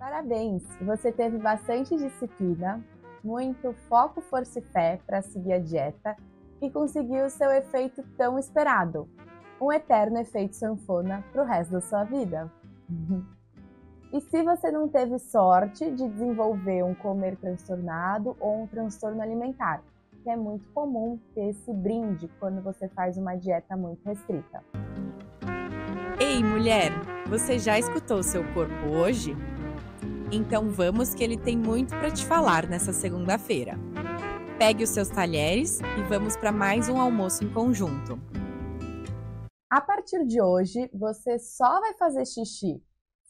Parabéns! Você teve bastante disciplina, muito foco, força e fé para seguir a dieta e conseguiu o seu efeito tão esperado, um eterno efeito sanfona para o resto da sua vida. E se você não teve sorte de desenvolver um comer transtornado ou um transtorno alimentar, que é muito comum ter esse brinde quando você faz uma dieta muito restrita. Ei, mulher, você já escutou seu corpo hoje? Então vamos que ele tem muito para te falar nessa segunda-feira. Pegue os seus talheres e vamos para mais um almoço em conjunto. A partir de hoje, você só vai fazer xixi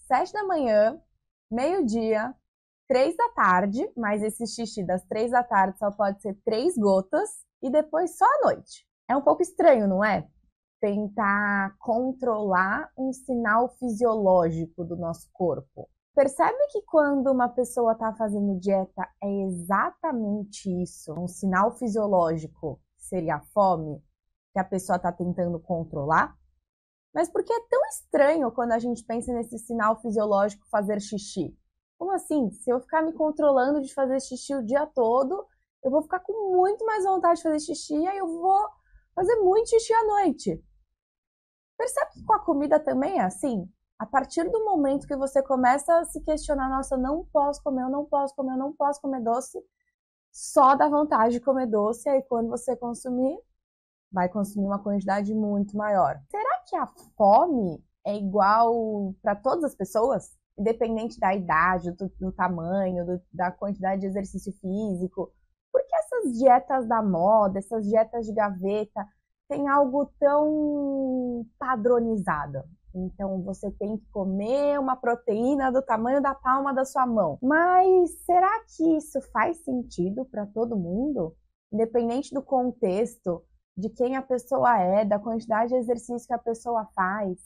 7 da manhã, meio-dia, 3 da tarde, mas esse xixi das 3 da tarde só pode ser 3 gotas e depois só à noite. É um pouco estranho, não é? Tentar controlar um sinal fisiológico do nosso corpo. Percebe que quando uma pessoa está fazendo dieta é exatamente isso, um sinal fisiológico, seria a fome, que a pessoa está tentando controlar? Mas por que é tão estranho quando a gente pensa nesse sinal fisiológico fazer xixi? Como assim? Se eu ficar me controlando de fazer xixi o dia todo, eu vou ficar com muito mais vontade de fazer xixi e aí eu vou fazer muito xixi à noite. Percebe que com a comida também é assim? A partir do momento que você começa a se questionar, nossa, eu não posso comer, eu não posso comer, eu não posso comer doce, só dá vontade de comer doce, e aí quando você consumir, vai consumir uma quantidade muito maior. Será que a fome é igual para todas as pessoas? Independente da idade, do tamanho, da quantidade de exercício físico? Por que essas dietas da moda, essas dietas de gaveta, têm algo tão padronizado? Então, você tem que comer uma proteína do tamanho da palma da sua mão. Mas será que isso faz sentido para todo mundo? Independente do contexto, de quem a pessoa é, da quantidade de exercício que a pessoa faz.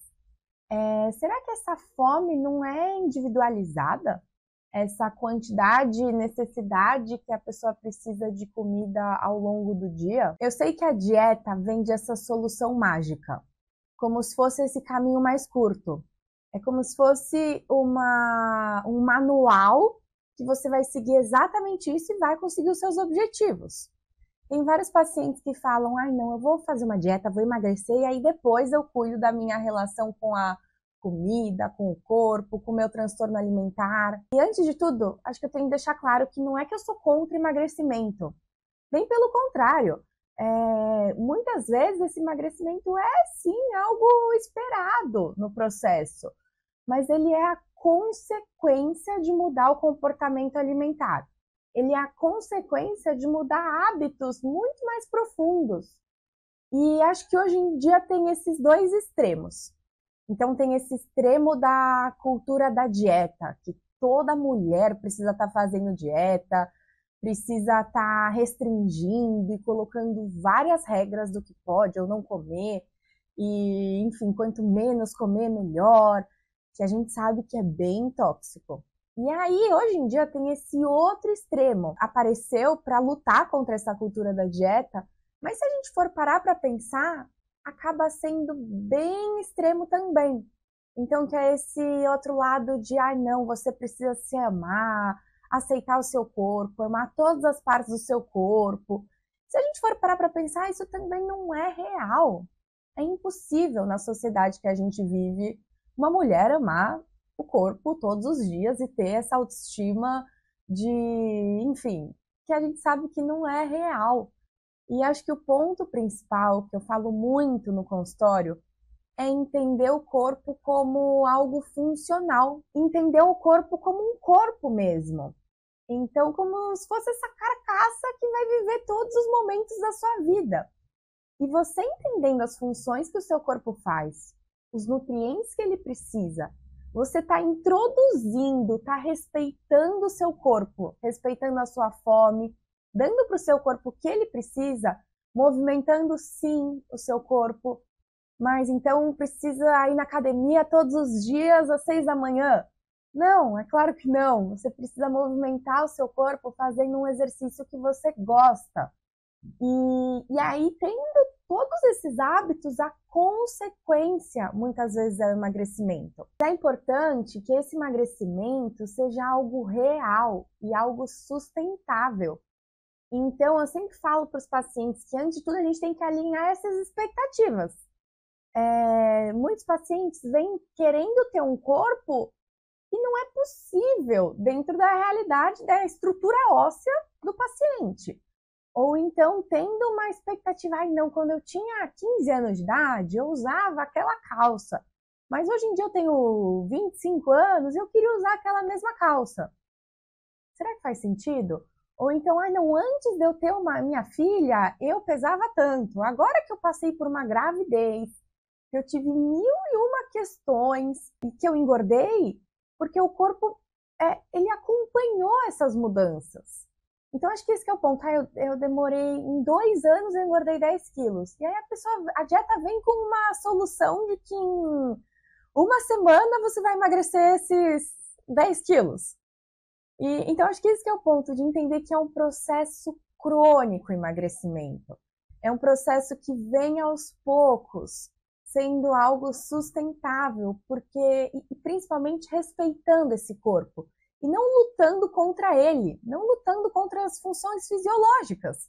Será que essa fome não é individualizada? Essa quantidade e necessidade que a pessoa precisa de comida ao longo do dia? Eu sei que a dieta vende essa solução mágica, como se fosse esse caminho mais curto. É como se fosse um manual que você vai seguir exatamente isso e vai conseguir os seus objetivos. Tem vários pacientes que falam, ai não, eu vou fazer uma dieta, vou emagrecer e aí depois eu cuido da minha relação com a comida, com o corpo, com o meu transtorno alimentar. E antes de tudo, acho que eu tenho que deixar claro que não é que eu sou contra emagrecimento. Bem pelo contrário. Muitas vezes esse emagrecimento é sim algo esperado no processo, mas ele é a consequência de mudar o comportamento alimentar. Ele é a consequência de mudar hábitos muito mais profundos. E acho que hoje em dia tem esses dois extremos. Então tem esse extremo da cultura da dieta, que toda mulher precisa estar fazendo dieta, precisa estar restringindo e colocando várias regras do que pode ou não comer. E, enfim, quanto menos comer, melhor, que a gente sabe que é bem tóxico. E aí, hoje em dia, tem esse outro extremo. Apareceu para lutar contra essa cultura da dieta, mas se a gente for parar para pensar, acaba sendo bem extremo também. Então, que é esse outro lado de, não, você precisa se amar, aceitar o seu corpo, amar todas as partes do seu corpo. Se a gente for parar para pensar, isso também não é real. É impossível na sociedade que a gente vive uma mulher amar o corpo todos os dias e ter essa autoestima de, enfim, que a gente sabe que não é real. E acho que o ponto principal, que eu falo muito no consultório, é entender o corpo como algo funcional, entender o corpo como um corpo mesmo. Então, como se fosse essa carcaça que vai viver todos os momentos da sua vida. E você entendendo as funções que o seu corpo faz, os nutrientes que ele precisa, você está introduzindo, está respeitando o seu corpo, respeitando a sua fome, dando para o seu corpo o que ele precisa, movimentando sim o seu corpo, mas então precisa ir na academia todos os dias às 6 da manhã? Não, é claro que não. Você precisa movimentar o seu corpo fazendo um exercício que você gosta. E aí, tendo todos esses hábitos, a consequência, muitas vezes, é o emagrecimento. É importante que esse emagrecimento seja algo real e algo sustentável. Então, eu sempre falo para os pacientes que, antes de tudo, a gente tem que alinhar essas expectativas. Muitos pacientes vêm querendo ter um corpo que não é possível dentro da realidade da estrutura óssea do paciente. Ou então tendo uma expectativa, não, quando eu tinha 15 anos de idade, eu usava aquela calça. Mas hoje em dia eu tenho 25 anos e eu queria usar aquela mesma calça. Será que faz sentido? Ou então, não, antes de eu ter minha filha, eu pesava tanto. Agora que eu passei por uma gravidez, eu tive 1001 questões e que eu engordei, porque o corpo, ele acompanhou essas mudanças. Então, acho que esse que é o ponto. Eu demorei, em 2 anos, eu engordei 10 quilos. E aí a dieta vem com uma solução de que em 1 semana você vai emagrecer esses 10 quilos. Então, acho que esse que é o ponto, de entender que é um processo crônico o emagrecimento. É um processo que vem aos poucos, sendo algo sustentável, e principalmente respeitando esse corpo. E não lutando contra ele, não lutando contra as funções fisiológicas.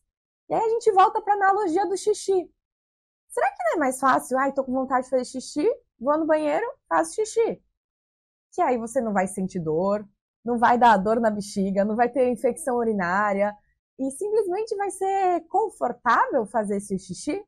E aí a gente volta para a analogia do xixi. Será que não é mais fácil? Tô com vontade de fazer xixi, vou no banheiro, faço xixi. Que aí você não vai sentir dor, não vai dar dor na bexiga, não vai ter infecção urinária, e simplesmente vai ser confortável fazer esse xixi?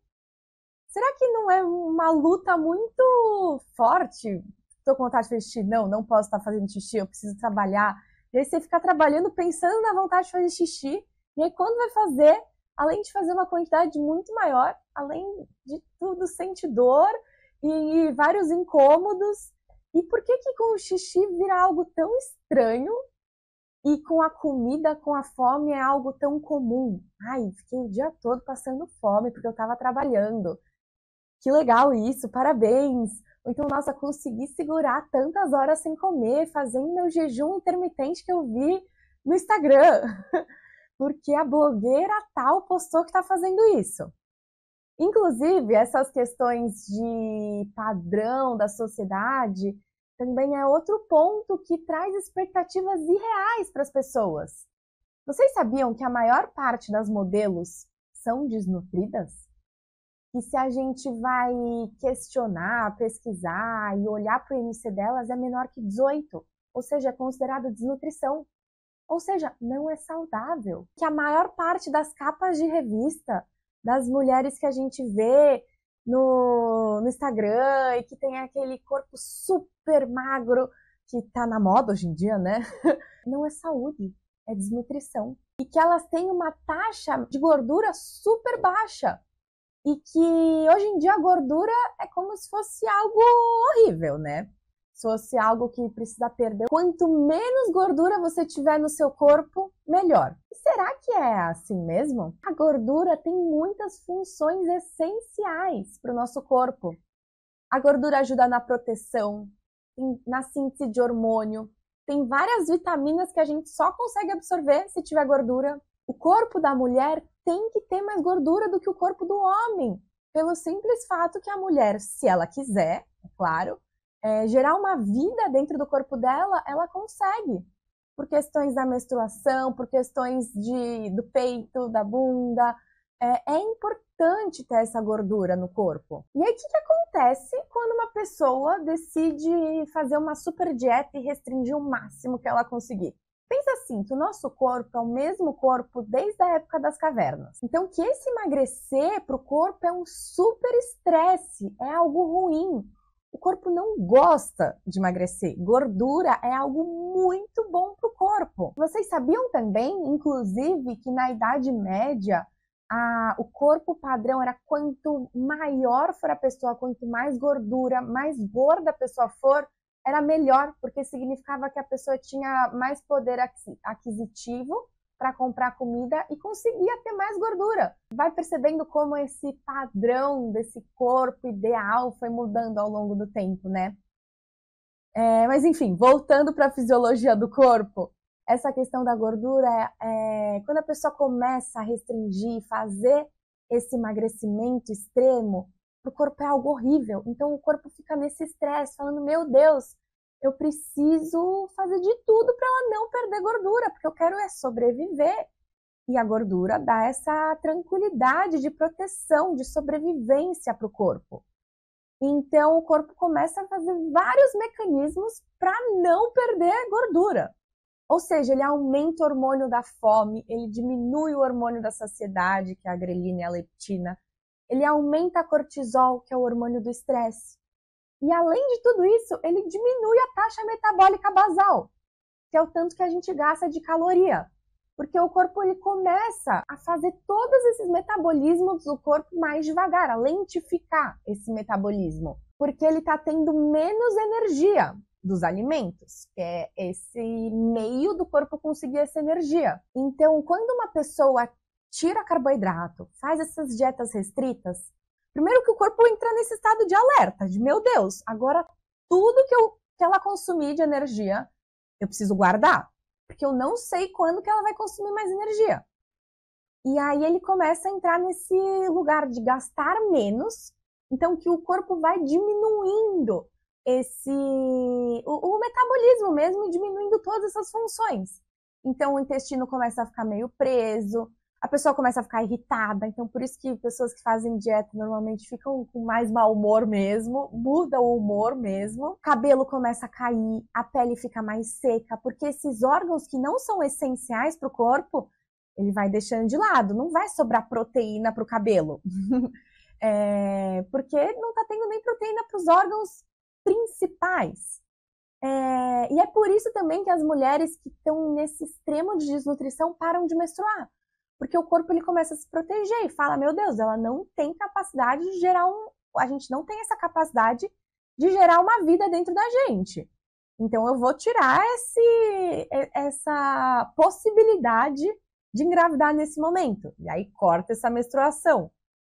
Será que não é uma luta muito forte? Estou com vontade de fazer xixi? Não posso estar fazendo xixi, eu preciso trabalhar. E aí você fica trabalhando, pensando na vontade de fazer xixi, e aí quando vai fazer, além de fazer uma quantidade muito maior, além de tudo, sente dor e vários incômodos. E por que com o xixi vira algo tão estranho e com a comida, com a fome, é algo tão comum? Fiquei o dia todo passando fome porque eu estava trabalhando. Que legal isso, parabéns! Ou então, nossa, consegui segurar tantas horas sem comer, fazendo meu jejum intermitente que eu vi no Instagram. Porque a blogueira tal postou que está fazendo isso. Inclusive, essas questões de padrão da sociedade também é outro ponto que traz expectativas irreais para as pessoas. Vocês sabiam que a maior parte das modelos são desnutridas? E se a gente vai questionar, pesquisar e olhar para o IMC delas, é menor que 18, ou seja, é considerado desnutrição. Ou seja, não é saudável. Que a maior parte das capas de revista, das mulheres que a gente vê no Instagram e que tem aquele corpo super magro, que está na moda hoje em dia, né? Não é saúde, é desnutrição. E que elas têm uma taxa de gordura super baixa. E que hoje em dia a gordura é como se fosse algo horrível, né? Se fosse algo que precisa perder. Quanto menos gordura você tiver no seu corpo, melhor. E será que é assim mesmo? A gordura tem muitas funções essenciais para o nosso corpo. A gordura ajuda na proteção, na síntese de hormônio. Tem várias vitaminas que a gente só consegue absorver se tiver gordura. O corpo da mulher tem que ter mais gordura do que o corpo do homem, pelo simples fato que a mulher, se ela quiser, é claro, gerar uma vida dentro do corpo dela, ela consegue. Por questões da menstruação, por questões do peito, da bunda. É importante ter essa gordura no corpo. E aí, o que acontece quando uma pessoa decide fazer uma super dieta e restringir o máximo que ela conseguir? Pensa assim, que o nosso corpo é o mesmo corpo desde a época das cavernas. Então, que esse emagrecer para o corpo é um super estresse, é algo ruim. O corpo não gosta de emagrecer. Gordura é algo muito bom para o corpo. Vocês sabiam também, inclusive, que na Idade Média, o corpo padrão era quanto maior for a pessoa, quanto mais gordura, mais gorda a pessoa for, era melhor, porque significava que a pessoa tinha mais poder aquisitivo para comprar comida e conseguia ter mais gordura. Vai percebendo como esse padrão desse corpo ideal foi mudando ao longo do tempo, né? Mas enfim, voltando para a fisiologia do corpo, essa questão da gordura, quando a pessoa começa a restringir, fazer esse emagrecimento extremo, para o corpo é algo horrível. Então o corpo fica nesse estresse, falando, meu Deus, eu preciso fazer de tudo para ela não perder gordura, porque eu quero sobreviver. E a gordura dá essa tranquilidade de proteção, de sobrevivência para o corpo. Então o corpo começa a fazer vários mecanismos para não perder gordura. Ou seja, ele aumenta o hormônio da fome, ele diminui o hormônio da saciedade, que é a grelina e a leptina, ele aumenta a cortisol, que é o hormônio do estresse. E além de tudo isso, ele diminui a taxa metabólica basal, que é o tanto que a gente gasta de caloria. Porque o corpo ele começa a fazer todos esses metabolismos do corpo mais devagar, a lentificar esse metabolismo. Porque ele está tendo menos energia dos alimentos, que é esse meio do corpo conseguir essa energia. Então, quando uma pessoa tira carboidrato, faz essas dietas restritas, primeiro que o corpo entra nesse estado de alerta, de meu Deus, agora tudo que ela consumir de energia, eu preciso guardar, porque eu não sei quando que ela vai consumir mais energia. E aí ele começa a entrar nesse lugar de gastar menos, então que o corpo vai diminuindo o metabolismo mesmo, diminuindo todas essas funções. Então o intestino começa a ficar meio preso, a pessoa começa a ficar irritada, então por isso que pessoas que fazem dieta normalmente ficam com mais mau humor mesmo, muda o humor mesmo, o cabelo começa a cair, a pele fica mais seca, porque esses órgãos que não são essenciais para o corpo, ele vai deixando de lado, não vai sobrar proteína para o cabelo, porque não está tendo nem proteína para os órgãos principais. E é por isso também que as mulheres que estão nesse extremo de desnutrição param de menstruar. Porque o corpo ele começa a se proteger e fala, meu Deus, ela não tem capacidade de gerar a gente não tem essa capacidade de gerar uma vida dentro da gente. Então eu vou tirar essa possibilidade de engravidar nesse momento. E aí corta essa menstruação,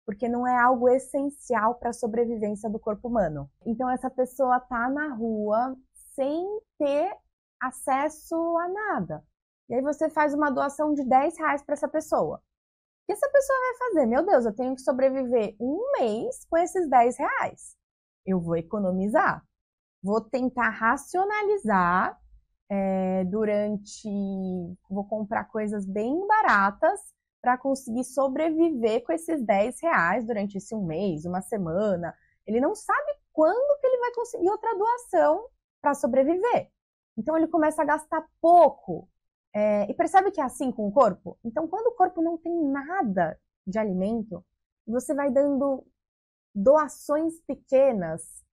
porque não é algo essencial para a sobrevivência do corpo humano. Então essa pessoa tá na rua sem ter acesso a nada. E aí você faz uma doação de R$10 para essa pessoa. O que essa pessoa vai fazer? Meu Deus, eu tenho que sobreviver um mês com esses R$10. Eu vou economizar. Vou tentar racionalizar vou comprar coisas bem baratas para conseguir sobreviver com esses R$10 durante esse um mês, uma semana. Ele não sabe quando que ele vai conseguir outra doação para sobreviver. Então ele começa a gastar pouco. E percebe que é assim com o corpo? Então, quando o corpo não tem nada de alimento, você vai dando doações pequenas,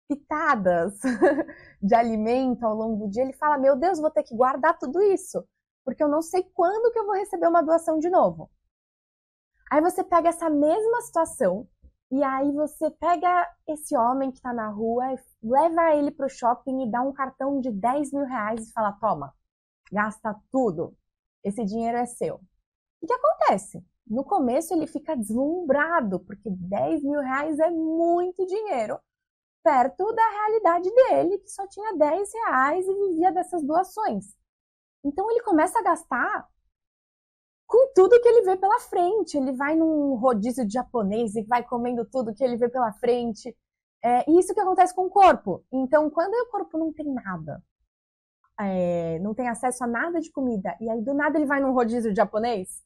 pitadas de alimento ao longo do dia. Ele fala, meu Deus, vou ter que guardar tudo isso, porque eu não sei quando que eu vou receber uma doação de novo. Aí você pega essa mesma situação, e aí você pega esse homem que está na rua, leva ele para o shopping e dá um cartão de R$10.000 e fala, toma, gasta tudo, esse dinheiro é seu. O que acontece? No começo ele fica deslumbrado, porque R$10.000 é muito dinheiro, perto da realidade dele, que só tinha R$10 e vivia dessas doações. Então ele começa a gastar com tudo que ele vê pela frente. Ele vai num rodízio de japonês e vai comendo tudo que ele vê pela frente. E isso que acontece com o corpo. Então, quando o corpo não tem nada, não tem acesso a nada de comida, e aí do nada ele vai num rodízio japonês,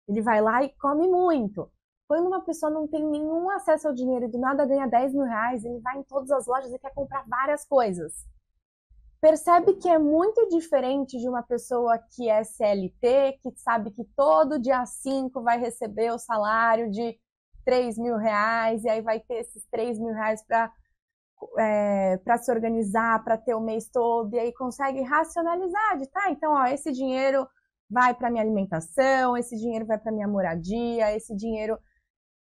ele vai lá e come muito. Quando uma pessoa não tem nenhum acesso ao dinheiro e do nada ganha R$10.000, ele vai em todas as lojas e quer comprar várias coisas. Percebe que é muito diferente de uma pessoa que é CLT, que sabe que todo dia 5 vai receber o salário de R$3.000, e aí vai ter esses R$3.000 para se organizar, para ter o mês todo, e aí consegue racionalizar de, então, esse dinheiro vai para minha alimentação, esse dinheiro vai para minha moradia, esse dinheiro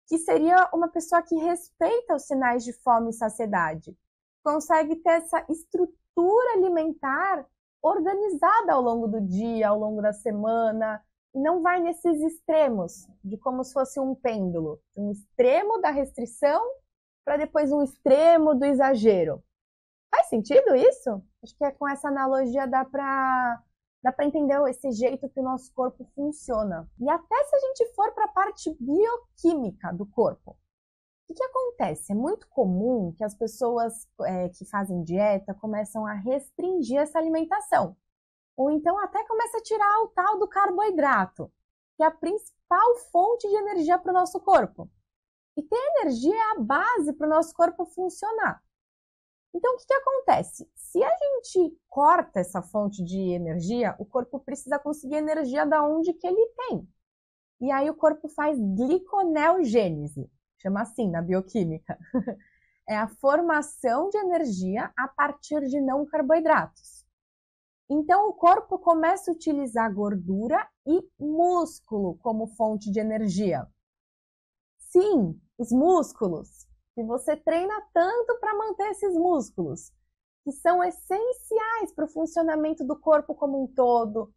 que seria uma pessoa que respeita os sinais de fome e saciedade, consegue ter essa estrutura alimentar organizada ao longo do dia, ao longo da semana, e não vai nesses extremos, de como se fosse um pêndulo, um extremo da restrição para depois um extremo do exagero. Faz sentido isso? Acho que com essa analogia dá para entender esse jeito que o nosso corpo funciona. E até se a gente for para a parte bioquímica do corpo. que acontece? É muito comum que as pessoas que fazem dieta começam a restringir essa alimentação. Ou então até começa a tirar o tal do carboidrato, que é a principal fonte de energia para o nosso corpo. E ter energia é a base para o nosso corpo funcionar. Então, o que acontece? Se a gente corta essa fonte de energia, o corpo precisa conseguir energia da onde que ele tem. E aí o corpo faz gliconeogênese, chama assim na bioquímica. É a formação de energia a partir de não carboidratos. Então, o corpo começa a utilizar gordura e músculo como fonte de energia. Sim, os músculos, que você treina tanto para manter esses músculos, que são essenciais para o funcionamento do corpo como um todo.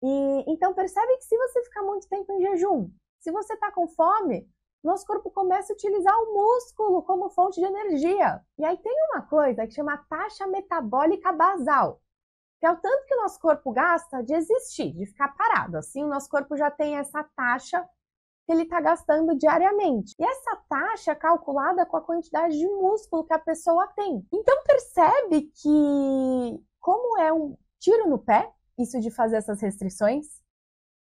E então percebe que se você ficar muito tempo em jejum, se você está com fome, nosso corpo começa a utilizar o músculo como fonte de energia. E aí tem uma coisa que chama taxa metabólica basal, que é o tanto que o nosso corpo gasta de existir, de ficar parado. Assim, o nosso corpo já tem essa taxa que ele está gastando diariamente. E essa taxa é calculada com a quantidade de músculo que a pessoa tem. Então percebe que como é um tiro no pé, isso de fazer essas restrições,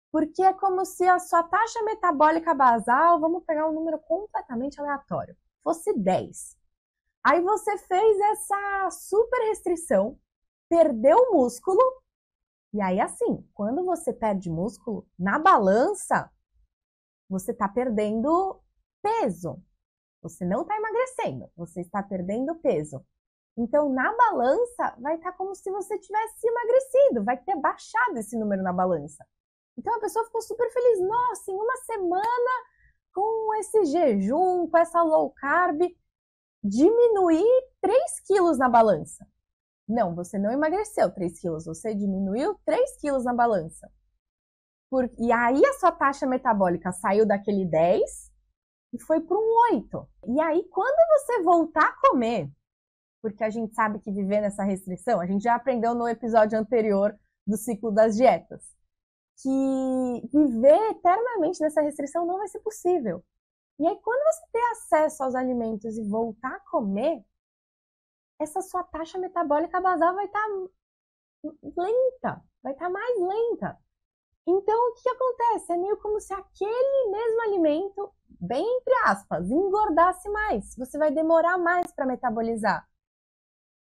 porque é como se a sua taxa metabólica basal, vamos pegar um número completamente aleatório, fosse 10. Aí você fez essa super restrição, perdeu o músculo, e aí assim, quando você perde músculo, na balança, você está perdendo peso. Você não está emagrecendo, você está perdendo peso. Então, na balança, vai estar como se você tivesse emagrecido, vai ter baixado esse número na balança. Então, a pessoa ficou super feliz. Nossa, em uma semana, com esse jejum, com essa low carb, diminuí 3 quilos na balança. Não, você não emagreceu 3 quilos, você diminuiu 3 quilos na balança. E aí a sua taxa metabólica saiu daquele 10 e foi para um 8. E aí quando você voltar a comer, porque a gente sabe que viver nessa restrição, a gente já aprendeu no episódio anterior do ciclo das dietas, que viver eternamente nessa restrição não vai ser possível. E aí quando você ter acesso aos alimentos e voltar a comer, essa sua taxa metabólica basal vai estar lenta, vai estar mais lenta. Então, o que acontece? É meio como se aquele mesmo alimento, bem entre aspas, engordasse mais. Você vai demorar mais para metabolizar.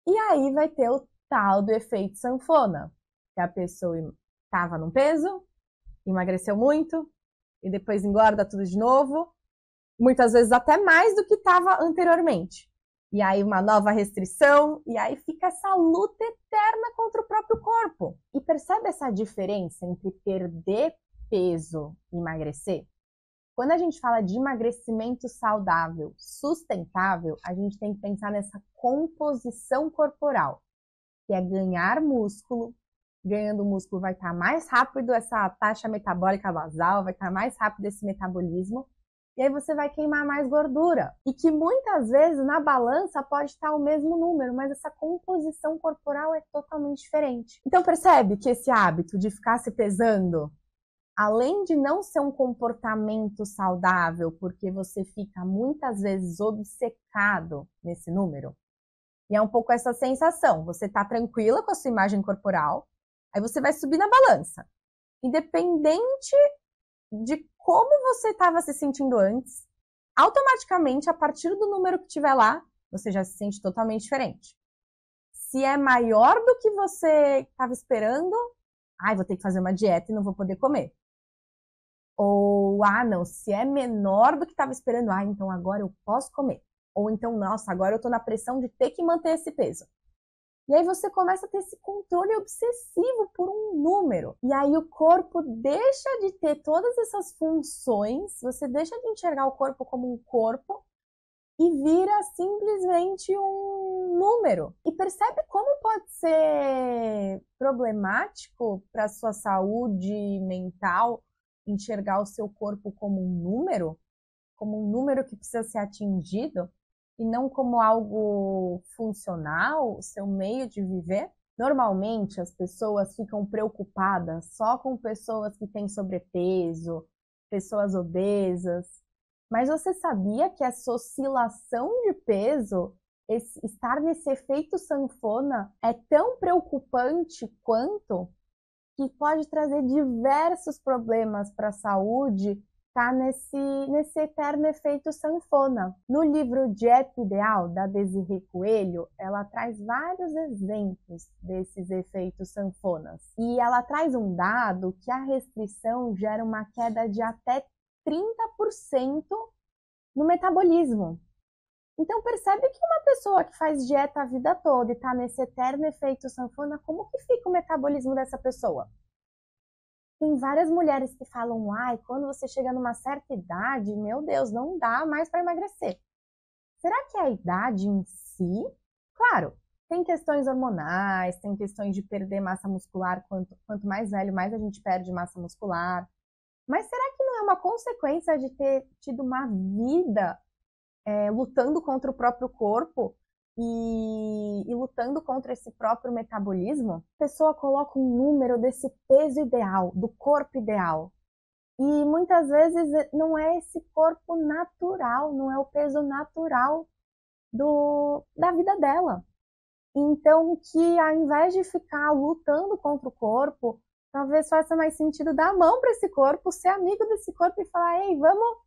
E aí vai ter o tal do efeito sanfona, que a pessoa estava num peso, emagreceu muito, e depois engorda tudo de novo, muitas vezes até mais do que estava anteriormente. E aí uma nova restrição, e aí fica essa luta eterna contra o próprio corpo. E percebe essa diferença entre perder peso e emagrecer? Quando a gente fala de emagrecimento saudável, sustentável, a gente tem que pensar nessa composição corporal, que é ganhar músculo. Ganhando músculo vai estar mais rápido essa taxa metabólica basal, vai estar mais rápido esse metabolismo. E aí você vai queimar mais gordura. E que muitas vezes na balança pode estar o mesmo número, mas essa composição corporal é totalmente diferente. Então percebe que esse hábito de ficar se pesando, além de não ser um comportamento saudável, porque você fica muitas vezes obcecado nesse número, e é um pouco essa sensação, você tá tranquila com a sua imagem corporal, aí você vai subir na balança. Independente de como você estava se sentindo antes, automaticamente, a partir do número que tiver lá, você já se sente totalmente diferente. Se é maior do que você estava esperando, vou ter que fazer uma dieta e não vou poder comer. Ou, não, se é menor do que estava esperando, então agora eu posso comer. Ou então, nossa, agora eu estou na pressão de ter que manter esse peso. E aí você começa a ter esse controle obsessivo por um número. E aí o corpo deixa de ter todas essas funções, você deixa de enxergar o corpo como um corpo e vira simplesmente um número. E percebe como pode ser problemático para a sua saúde mental enxergar o seu corpo como um número que precisa ser atingido, e não como algo funcional, o seu meio de viver. Normalmente, as pessoas ficam preocupadas só com pessoas que têm sobrepeso, pessoas obesas, Mas você sabia que essa oscilação de peso, estar nesse efeito sanfona, é tão preocupante quanto que pode trazer diversos problemas para a saúde, tá nesse eterno efeito sanfona. No livro Dieta Ideal, da Desirê Coelho, ela traz vários exemplos desses efeitos sanfonas. E ela traz um dado que a restrição gera uma queda de até 30% no metabolismo. Então percebe que uma pessoa que faz dieta a vida toda e está nesse eterno efeito sanfona, como que fica o metabolismo dessa pessoa? Tem várias mulheres que falam, ai, quando você chega numa certa idade, meu Deus, não dá mais para emagrecer. Será que é a idade em si? Claro, tem questões hormonais, tem questões de perder massa muscular, quanto mais velho, mais a gente perde massa muscular. Mas será que não é uma consequência de ter tido uma vida lutando contra o próprio corpo e lutando contra esse próprio metabolismo? A pessoa coloca um número desse peso ideal, do corpo ideal. E muitas vezes não é esse corpo natural, não é o peso natural da vida dela. Então, que ao invés de ficar lutando contra o corpo, talvez faça mais sentido dar a mão para esse corpo, ser amigo desse corpo e falar, ei, vamos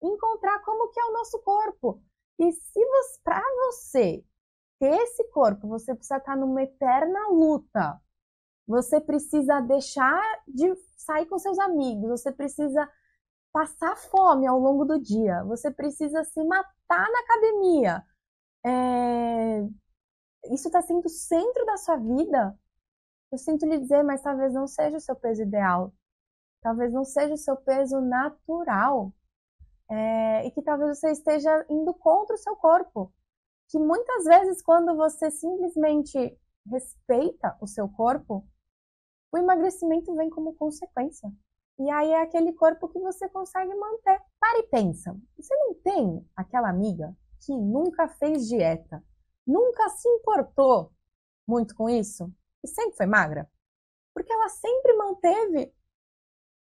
encontrar como que é o nosso corpo. E se para você ter esse corpo, você precisa estar numa eterna luta. Você precisa deixar de sair com seus amigos, você precisa passar fome ao longo do dia, você precisa se matar na academia. Isso está sendo o centro da sua vida. Eu sinto lhe dizer, mas talvez não seja o seu peso ideal. Talvez não seja o seu peso natural. E que talvez você esteja indo contra o seu corpo. Que muitas vezes, quando você simplesmente respeita o seu corpo, o emagrecimento vem como consequência. E aí é aquele corpo que você consegue manter. Para e pensa, você não tem aquela amiga que nunca fez dieta, nunca se importou muito com isso e sempre foi magra? Porque ela sempre manteve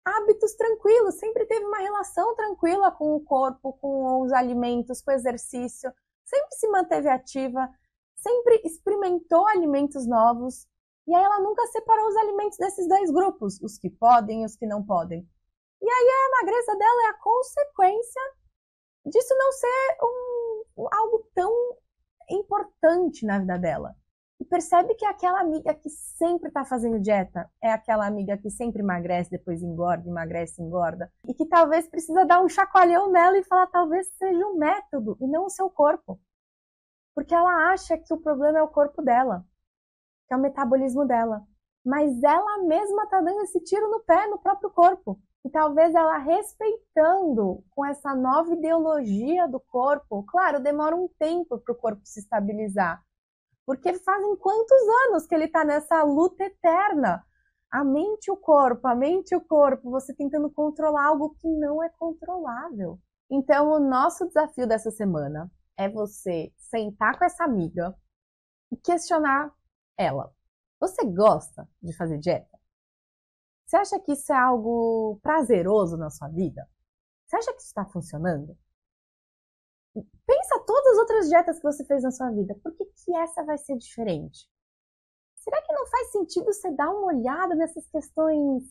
hábitos tranquilos, sempre teve uma relação tranquila com o corpo, com os alimentos, com o exercício, sempre se manteve ativa, sempre experimentou alimentos novos, e aí ela nunca separou os alimentos desses dois grupos, os que podem e os que não podem. E aí a magreza dela é a consequência disso não ser algo tão importante na vida dela. E percebe que aquela amiga que sempre está fazendo dieta é aquela amiga que sempre emagrece, depois engorda, emagrece, engorda. E que talvez precisa dar um chacoalhão nela e falar talvez seja um método e não o seu corpo. Porque ela acha que o problema é o corpo dela, que é o metabolismo dela. Mas ela mesma está dando esse tiro no pé, no próprio corpo. E talvez ela respeitando com essa nova ideologia do corpo, claro, demora um tempo para o corpo se estabilizar. Porque fazem quantos anos que ele está nessa luta eterna? A mente e o corpo, você tentando controlar algo que não é controlável. Então, o nosso desafio dessa semana é você sentar com essa amiga e questionar ela. Você gosta de fazer dieta? Você acha que isso é algo prazeroso na sua vida? Você acha que isso está funcionando? Pensa todas as outras dietas que você fez na sua vida. Por que essa vai ser diferente? Será que não faz sentido você dar uma olhada nessas questões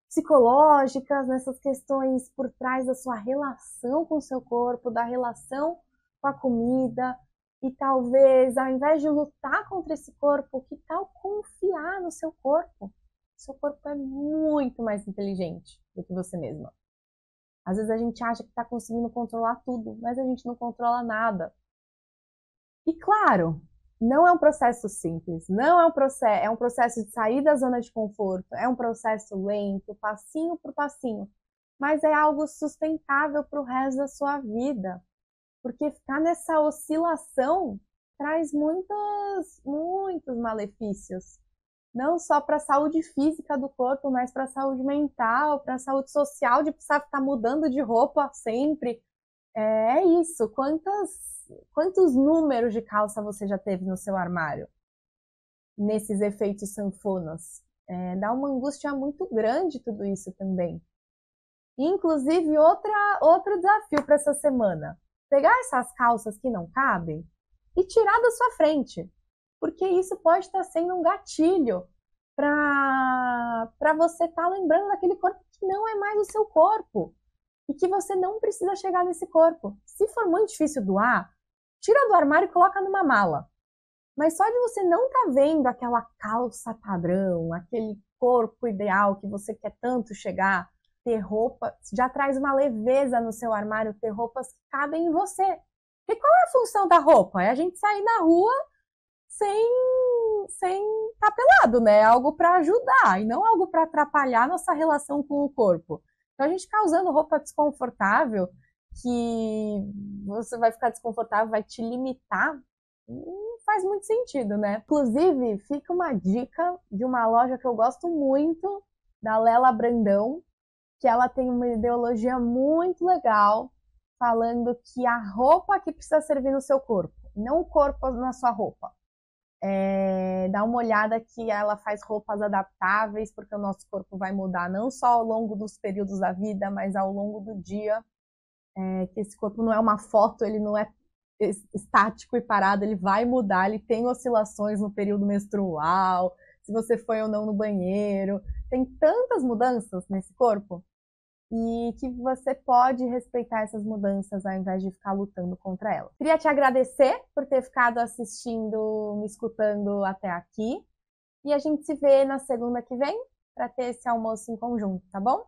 psicológicas, nessas questões por trás da sua relação com o seu corpo, da relação com a comida? E talvez, ao invés de lutar contra esse corpo, que tal confiar no seu corpo? Seu corpo é muito mais inteligente do que você mesma. Às vezes a gente acha que está conseguindo controlar tudo, mas a gente não controla nada. E claro, não é um processo simples, não é um processo de sair da zona de conforto, é um processo lento, passinho por passinho, mas é algo sustentável para o resto da sua vida. Porque ficar nessa oscilação traz muitos malefícios. Não só para a saúde física do corpo, mas para a saúde mental, para a saúde social, de precisar ficar mudando de roupa sempre. É isso. Quantos números de calça você já teve no seu armário? Nesses efeitos sanfonas. Dá uma angústia muito grande tudo isso também. Inclusive, outro desafio para essa semana. Pegar essas calças que não cabem e tirar da sua frente. Porque isso pode estar sendo um gatilho para você estar lembrando daquele corpo que não é mais o seu corpo. E que você não precisa chegar nesse corpo. Se for muito difícil doar, tira do armário e coloca numa mala. Mas só de você não estar vendo aquela calça padrão, aquele corpo ideal que você quer tanto chegar, ter roupa, já traz uma leveza no seu armário, ter roupas que cabem em você. E qual é a função da roupa? É a gente sair na rua sem estar pelado, né? É algo para ajudar e não algo para atrapalhar nossa relação com o corpo. Então a gente ficar usando roupa desconfortável, que você vai ficar desconfortável, vai te limitar, não faz muito sentido, né? Inclusive, fica uma dica de uma loja que eu gosto muito, da Lela Brandão, que ela tem uma ideologia muito legal, falando que a roupa que precisa servir no seu corpo, não o corpo na sua roupa. Dá uma olhada que ela faz roupas adaptáveis, porque o nosso corpo vai mudar não só ao longo dos períodos da vida, mas ao longo do dia. Que esse corpo não é uma foto, ele não é estático e parado, ele vai mudar, ele tem oscilações no período menstrual, se você foi ou não no banheiro, tem tantas mudanças nesse corpo, e que você pode respeitar essas mudanças ao invés de ficar lutando contra elas. Queria te agradecer por ter ficado assistindo, me escutando até aqui, e a gente se vê na segunda que vem para ter esse almoço em conjunto, tá bom?